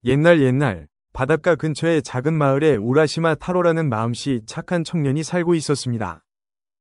옛날 바닷가 근처의 작은 마을에 우라시마 타로라는 마음씨 착한 청년이 살고 있었습니다.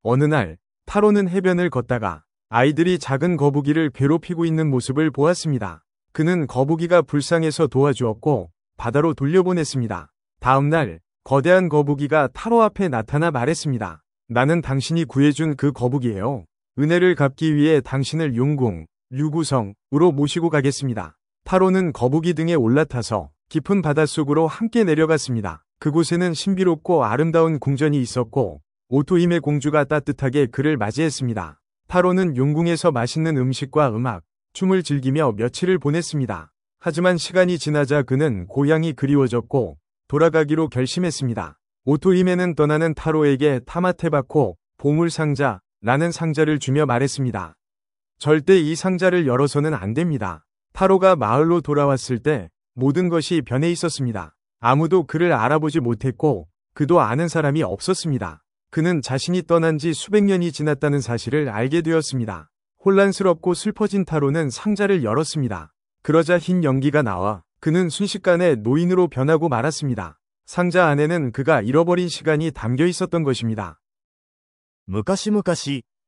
어느 날 타로는 해변을 걷다가 아이들이 작은 거북이를 괴롭히고 있는 모습을 보았습니다. 그는 거북이가 불쌍해서 도와주었고 바다로 돌려보냈습니다. 다음 날 거대한 거북이가 타로 앞에 나타나 말했습니다. 나는 당신이 구해준 그 거북이에요. 은혜를 갚기 위해 당신을 용궁, 류구성으로 모시고 가겠습니다. 타로는 거북이 등에 올라타서 깊은 바닷속으로 함께 내려갔습니다. 그곳에는 신비롭고 아름다운 궁전이 있었고 오토히메 공주가 따뜻하게 그를 맞이했습니다. 타로는 용궁에서 맛있는 음식과 음악, 춤을 즐기며 며칠을 보냈습니다. 하지만 시간이 지나자 그는 고향이 그리워졌고 돌아가기로 결심했습니다. 오토히메는 떠나는 타로에게 타마테바코, 보물상자라는 상자를 주며 말했습니다. 절대 이 상자를 열어서는 안 됩니다. 타로가 마을로 돌아왔을 때 모든 것이 변해 있었습니다. 아무도 그를 알아보지 못했고 그도 아는 사람이 없었습니다. 그는 자신이 떠난 지 수백 년이 지났다는 사실을 알게 되었습니다. 혼란스럽고 슬퍼진 타로는 상자를 열었습니다. 그러자 흰 연기가 나와 그는 순식간에 노인으로 변하고 말았습니다. 상자 안에는 그가 잃어버린 시간이 담겨 있었던 것입니다. 昔々、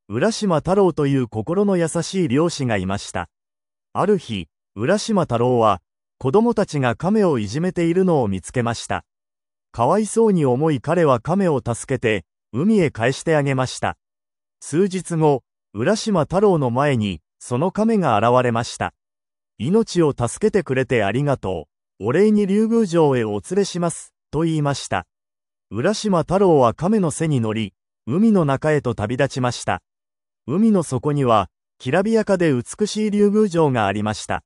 浦島太郎という心の優しい漁師がいました。ある日、浦島太郎は、子供たちが亀をいじめているのを見つけました。かわいそうに思い彼は亀を助けて、海へ返してあげました。数日後、浦島太郎の前に、その亀が現れました。命を助けてくれてありがとう。お礼に竜宮城へお連れします、と言いました。浦島太郎は亀の背に乗り、海の中へと旅立ちました。海の底には、きらびやかで美しい竜宮城がありました。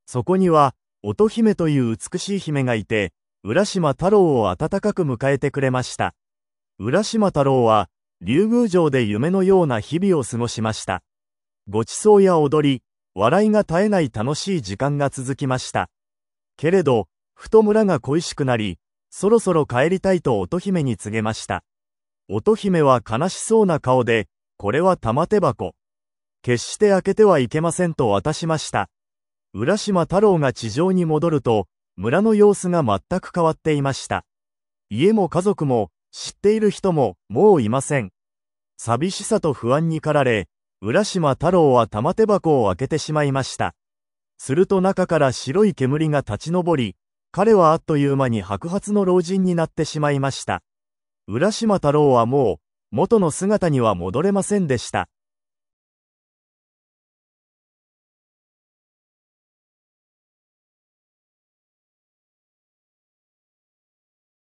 そこには、乙姫という美しい姫がいて、浦島太郎を温かく迎えてくれました。浦島太郎は、竜宮城で夢のような日々を過ごしました。ご馳走や踊り、笑いが絶えない楽しい時間が続きました。けれど、ふと村が恋しくなり、そろそろ帰りたいと乙姫に告げました。乙姫は悲しそうな顔で、これは玉手箱。決して開けてはいけませんと渡しました。浦島太郎が地上に戻ると、村の様子が全く変わっていました。家も家族も、知っている人も、もういません。寂しさと不安に駆られ、浦島太郎は玉手箱を開けてしまいました。すると中から白い煙が立ち上り、彼はあっという間に白髪の老人になってしまいました。浦島太郎はもう、元の姿には戻れませんでした。